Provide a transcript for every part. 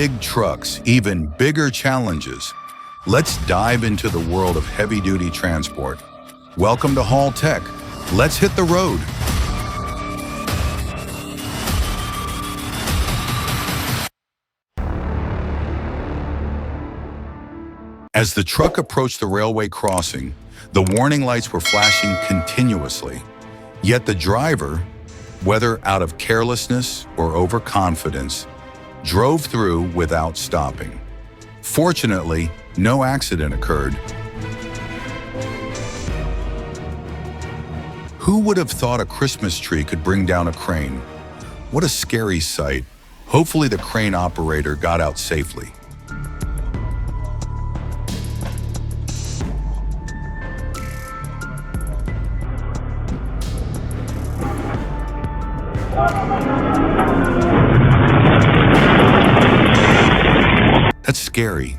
big trucks, even bigger challenges. Let's dive into the world of heavy-duty transport. Welcome to Haul Tech. Let's hit the road. As the truck approached the railway crossing, the warning lights were flashing continuously. Yet the driver, whether out of carelessness or overconfidence, drove through without stopping. Fortunately, no accident occurred. Who would have thought a Christmas tree could bring down a crane? What a scary sight. Hopefully the crane operator got out safely. That's scary.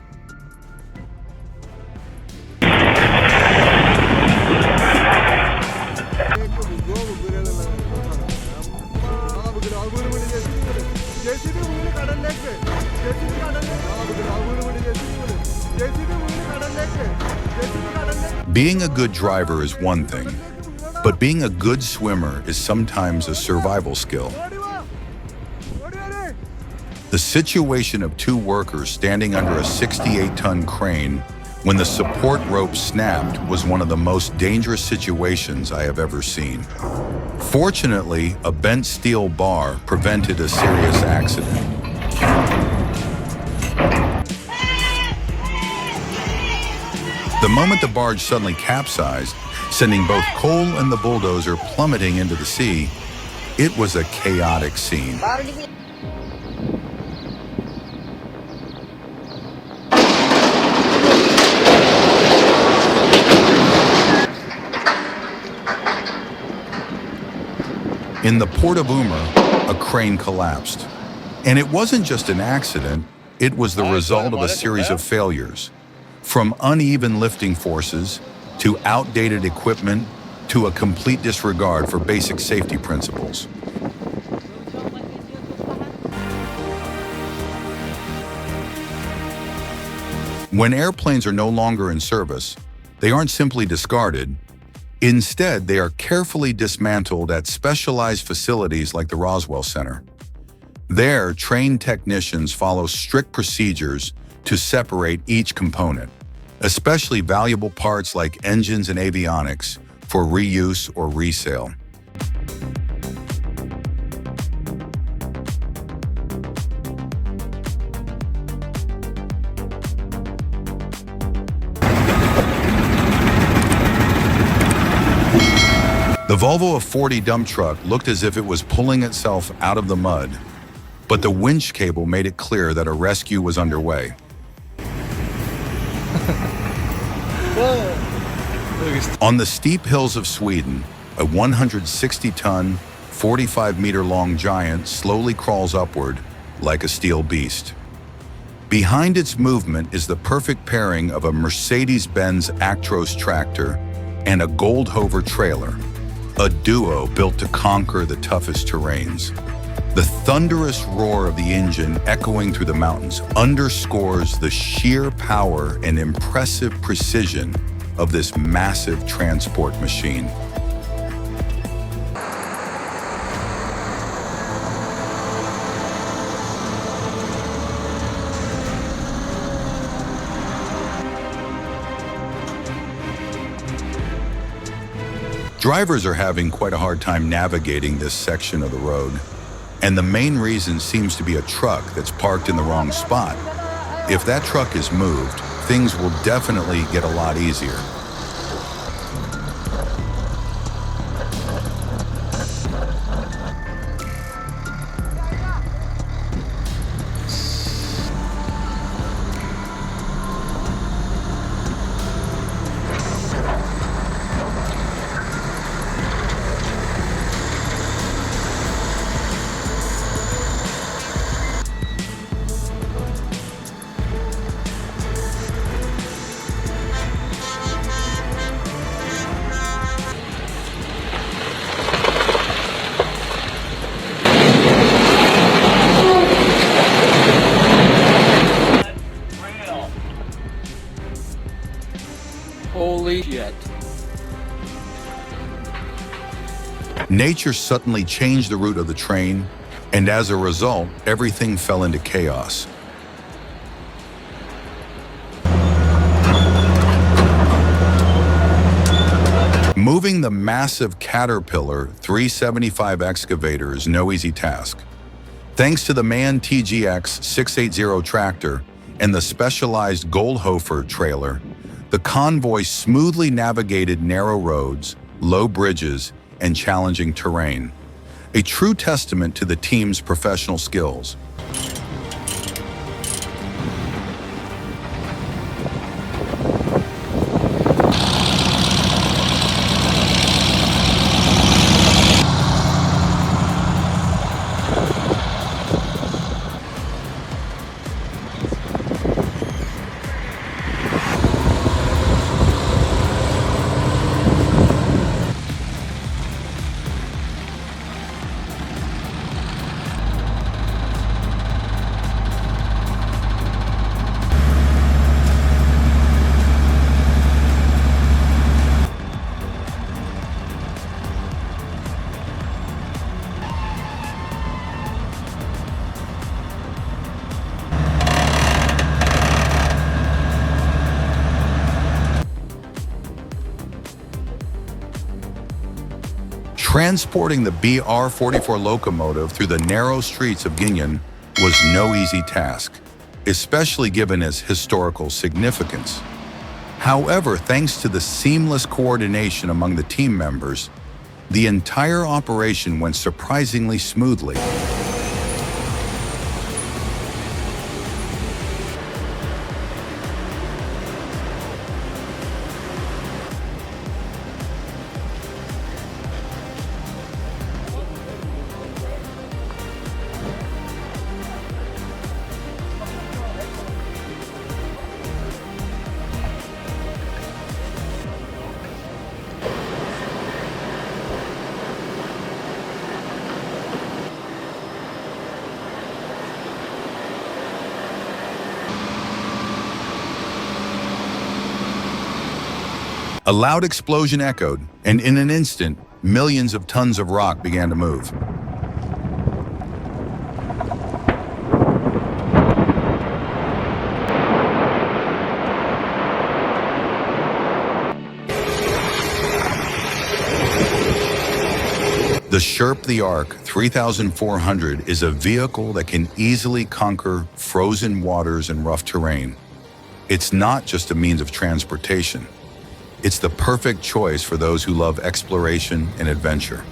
Being a good driver is one thing, but being a good swimmer is sometimes a survival skill. The situation of two workers standing under a 68-ton crane when the support rope snapped was one of the most dangerous situations I have ever seen. Fortunately, a bent steel bar prevented a serious accident. The moment the barge suddenly capsized, sending both coal and the bulldozer plummeting into the sea, it was a chaotic scene. In the port of Umar, a crane collapsed. And it wasn't just an accident, it was the result of a series of failures. From uneven lifting forces, to outdated equipment, to a complete disregard for basic safety principles. When airplanes are no longer in service, they aren't simply discarded. Instead, they are carefully dismantled at specialized facilities like the Roswell Center. There, trained technicians follow strict procedures to separate each component, especially valuable parts like engines and avionics, for reuse or resale. The Volvo F40 dump truck looked as if it was pulling itself out of the mud, but the winch cable made it clear that a rescue was underway. On the steep hills of Sweden, a 160-ton, 45-meter-long giant slowly crawls upward like a steel beast. Behind its movement is the perfect pairing of a Mercedes-Benz Actros tractor and a Goldhover trailer, a duo built to conquer the toughest terrains. The thunderous roar of the engine echoing through the mountains underscores the sheer power and impressive precision of this massive transport machine. Drivers are having quite a hard time navigating this section of the road, and the main reason seems to be a truck that's parked in the wrong spot. If that truck is moved, things will definitely get a lot easier. Holy shit. Nature suddenly changed the route of the train, and as a result, everything fell into chaos. Moving the massive Caterpillar 375 excavator is no easy task. Thanks to the MAN TGX 680 tractor and the specialized Goldhofer trailer, the convoy smoothly navigated narrow roads, low bridges, and challenging terrain. A true testament to the team's professional skills. Transporting the BR-44 locomotive through the narrow streets of Guinan was no easy task, especially given its historical significance. However, thanks to the seamless coordination among the team members, the entire operation went surprisingly smoothly. A loud explosion echoed, and in an instant, millions of tons of rock began to move. The Sherp the Arc 3400 is a vehicle that can easily conquer frozen waters and rough terrain. It's not just a means of transportation. It's the perfect choice for those who love exploration and adventure.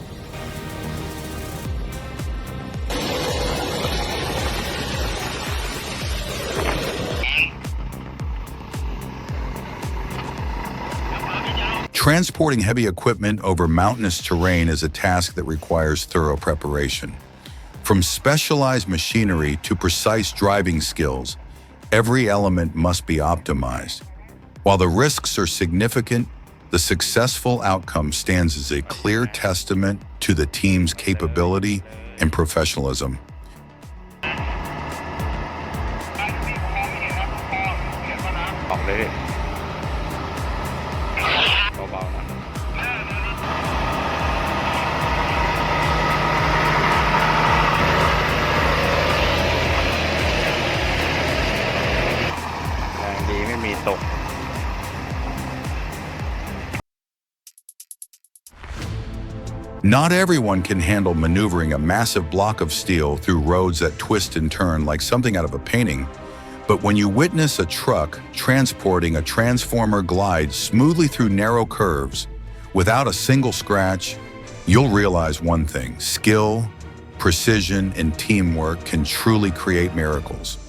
Transporting heavy equipment over mountainous terrain is a task that requires thorough preparation. From specialized machinery to precise driving skills, every element must be optimized. While the risks are significant, the successful outcome stands as a clear testament to the team's capability and professionalism. Not everyone can handle maneuvering a massive block of steel through roads that twist and turn like something out of a painting, but when you witness a truck transporting a transformer glide smoothly through narrow curves without a single scratch, you'll realize one thing: skill, precision, and teamwork can truly create miracles.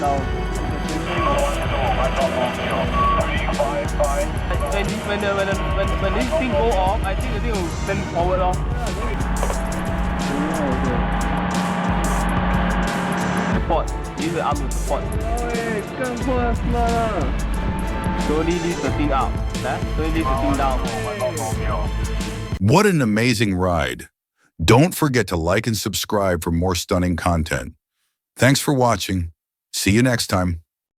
down. When this thing go off, I think the thing will bend forward off. Support. This is the arm to support. Slowly lift the thing up. Slowly lift the thing down. What an amazing ride. Don't forget to like and subscribe for more stunning content. Thanks for watching. See you next time.